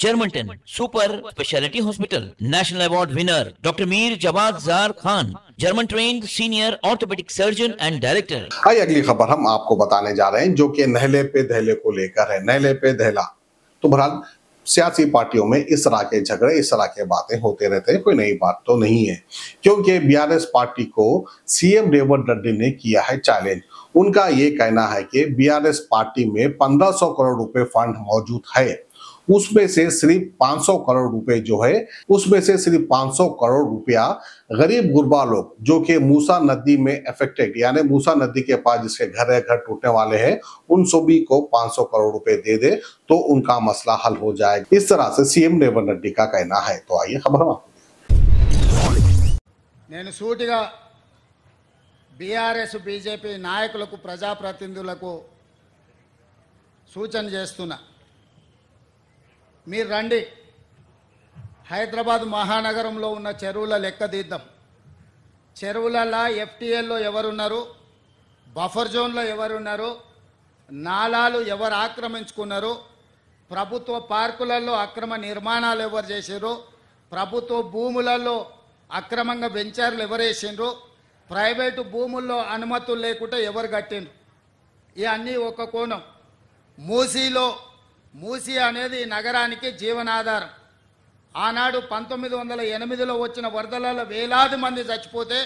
German 10 super speciality hospital, national award winner doctor Mir Jawad Zar Khan, German trained senior orthopaedic surgeon and director. आइए अगली खबर हम आपको बताने जा रहे हैं, जो कि नहले पे दहले को लेकर है। नहले पे दहला तो बहरहाल सियासी पार्टियों में इस तरह के झगड़े, इस तरह के बातें होते रहते हैं, कोई नई बात तो नहीं है, क्योंकि बीआरएस पार्टी को सीएम रेवंत रेड्डी ने किया है चैलेंज। उनका ये कहना है कि बीआरएस पार्टी में 1500 करोड़ रुपए फंड मौजूद है, उसमें से सिर्फ 500 करोड़ रुपए जो है, उसमें से सिर्फ 500 करोड़ रुपया गरीब गुरबा लोग जो कि मूसा नदी में अफेक्टेड, यानी मूसा नदी के पास जिसके घर है, घर टूटने वाले हैं, उन सभी को 500 करोड़ रुपए दे दे तो उनका मसला हल हो जाएगा। इस तरह से सीएम रेवंत रेड्डी का कहना है। तो आइए खबर में నేను సూటిగా బీఆర్ఎస్ బీజేపీ నాయకులకు ప్రజాప్రతినిధులకు సూచన చేస్తున్నా, మీరు రండి, హైదరాబాద్ మహానగరంలో ఉన్న చెరువుల లెక్క తీద్దాం. చెరువులలో ఎఫ్టీఎల్లో ఎవరున్నారు, బఫర్ జోన్లో ఎవరున్నారు, నాలాలు ఎవరు ఆక్రమించుకున్నారు, ప్రభుత్వ పార్కులలో అక్రమ నిర్మాణాలు ఎవరు చేశారు, ప్రభుత్వ భూములలో అక్రమంగా వెంచర్లు ఎవరు వేసిండ్రు, ప్రైవేటు భూముల్లో అనుమతులు లేకుండా ఎవరు కట్టిండ్రు, ఇవన్నీ ఒక కోణం. మూసీ అనేది నగరానికి జీవనాధారం. ఆనాడు 1908లో వచ్చిన వరదలలో వేలాది మంది చచ్చిపోతే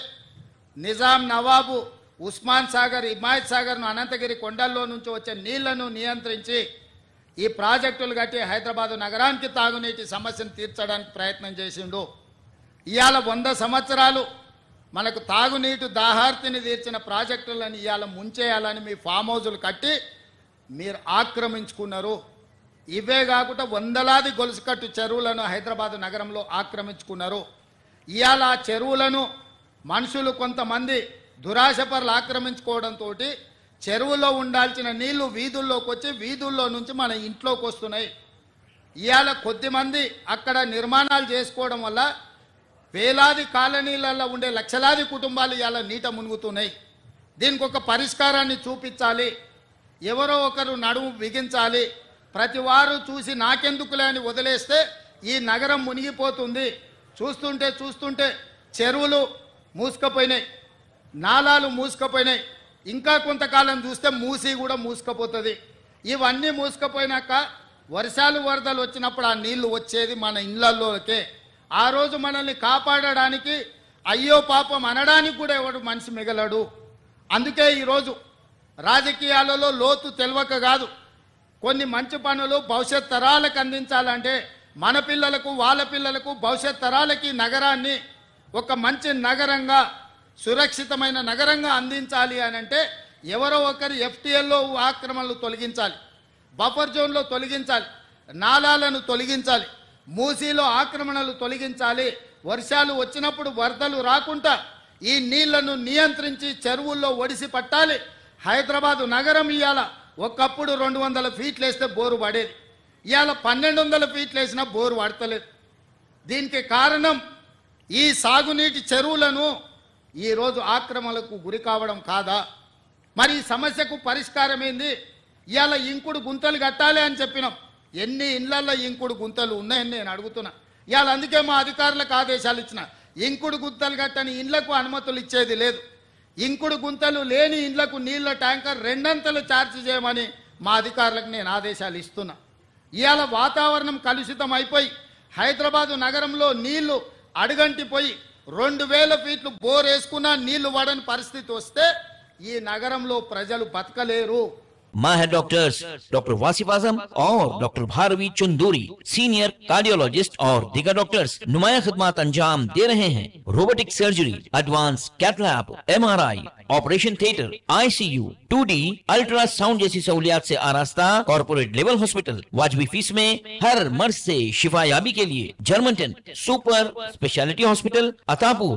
నిజాం నవాబు ఉస్మాన్ సాగర్, హిమాయత్ సాగర్ను, అనంతగిరి కొండల్లో నుంచి వచ్చే నీళ్లను నియంత్రించి ఈ ప్రాజెక్టులు కట్టి హైదరాబాదు నగరానికి తాగునీటి సమస్యను తీర్చడానికి ప్రయత్నం చేసిండు. ఇవాళ 100 సంవత్సరాలు మనకు తాగునీటి దాహార్తిని తీర్చిన ప్రాజెక్టులను ఇవాళ ముంచేయాలని మీ ఫామ్ హౌజులు కట్టి మీరు ఆక్రమించుకున్నారు. ఇవే కాకుండా వందలాది గొలుసుకట్టు చెరువులను హైదరాబాద్ నగరంలో ఆక్రమించుకున్నారు. ఇవాళ ఆ చెరువులను మనుషులు కొంతమంది దురాశపరులు ఆక్రమించుకోవడంతో చెరువులో ఉండాల్సిన నీళ్లు వీధుల్లోకి వచ్చి వీధుల్లో నుంచి మన ఇంట్లోకి వస్తున్నాయి. ఇవాళ కొద్దిమంది అక్కడ నిర్మాణాలు చేసుకోవడం వల్ల వేలాది కాలనీలలో ఉండే లక్షలాది కుటుంబాలు ఇవాళ నీట మునుగుతున్నాయి. దీనికి ఒక పరిష్కారాన్ని చూపించాలి, ఎవరో ఒకరు నడుము బిగించాలి. ప్రతి వారు చూసి నాకెందుకులే అని వదిలేస్తే ఈ నగరం మునిగిపోతుంది. చూస్తుంటే చెరువులు మూసుకుపోయినాయి, నాలాలు మూసుకుపోయినాయి, ఇంకా కొంతకాలం చూస్తే మూసి కూడా మూసుకుపోతుంది. ఇవన్నీ మూసుకుపోయినాక వర్షాలు వరదలు వచ్చినప్పుడు ఆ నీళ్లు వచ్చేది మన ఇళ్లలోకే. ఆ రోజు మనల్ని కాపాడడానికి అయ్యో పాపం అనడానికి కూడా ఎవడు మనిషి మిగలడు. అందుకే ఈరోజు రాజకీయాలలో లోతు తెలవక కాదు, కొన్ని మంచి పనులు భవిష్యత్ తరాలకు అందించాలంటే మన పిల్లలకు, వాళ్ళ పిల్లలకు, భవిష్యత్ తరాలకి నగరాన్ని ఒక మంచి నగరంగా, సురక్షితమైన నగరంగా అందించాలి అని అంటే ఎవరో ఒకరు ఎఫ్టీఎల్లో ఆక్రమణలు తొలగించాలి, బఫర్ జోన్లో తొలగించాలి, నాలాలను తొలగించాలి, మూసీలో ఆక్రమణలు తొలగించాలి. వర్షాలు వచ్చినప్పుడు వరదలు రాకుండా ఈ నీళ్లను నియంత్రించి చెరువుల్లో ఒడిసి పట్టాలి. హైదరాబాదు నగరం ఇవాళ ఒకప్పుడు 200 ఫీట్లు వేస్తే బోరు పడేది, ఇవాళ 1200 ఫీట్లు వేసినా బోరు పడతలేదు. దీనికి కారణం ఈ సాగునీటి చెరువులను ఈరోజు ఆక్రమణలకు గురి కావడం కాదా? మరి ఈ సమస్యకు పరిష్కారం ఏంది? ఇవాళ ఇంకుడు గుంతలు కట్టాలి అని చెప్పినాం. ఎన్ని ఇళ్లలో ఇంకుడు గుంతలు ఉన్నాయని నేను అడుగుతున్నా. ఇవాళ అందుకే మా అధికారులకు ఆదేశాలు ఇచ్చిన, ఇంకుడు గుంతలు కట్టని ఇండ్లకు అనుమతులు ఇచ్చేది లేదు. ఇంకుడు గుంతలు లేని ఇండ్లకు నీళ్ల ట్యాంకర్ 2 అంతలు ఛార్జ్ చేయమని మా అధికారులకు నేను ఆదేశాలు ఇస్తున్నా. ఇవాళ వాతావరణం కలుషితం అయిపోయి హైదరాబాదు నగరంలో నీళ్లు అడుగంటిపోయి 2000 ఫీట్లు బోర్ వేసుకున్నా నీళ్లు పడని పరిస్థితి వస్తే ఈ నగరంలో ప్రజలు బతకలేరు. माहिर डॉक्टर्स डॉक्टर वासिफ आजम और doctor Bharavi Chanduri, senior cardiologist और दीगर डॉक्टर्स नुमाया खिदमत अंजाम दे रहे हैं। Robotic surgery, advance cath lab, MRI, operation theatre, ICU, 2D ultrasound जैसी सहूलियात से आरास्ता कॉर्पोरेट लेवल हॉस्पिटल। वाजबी फीस में हर मर्ज से शिफायाबी के लिए German 10 super speciality hospital, Attapur.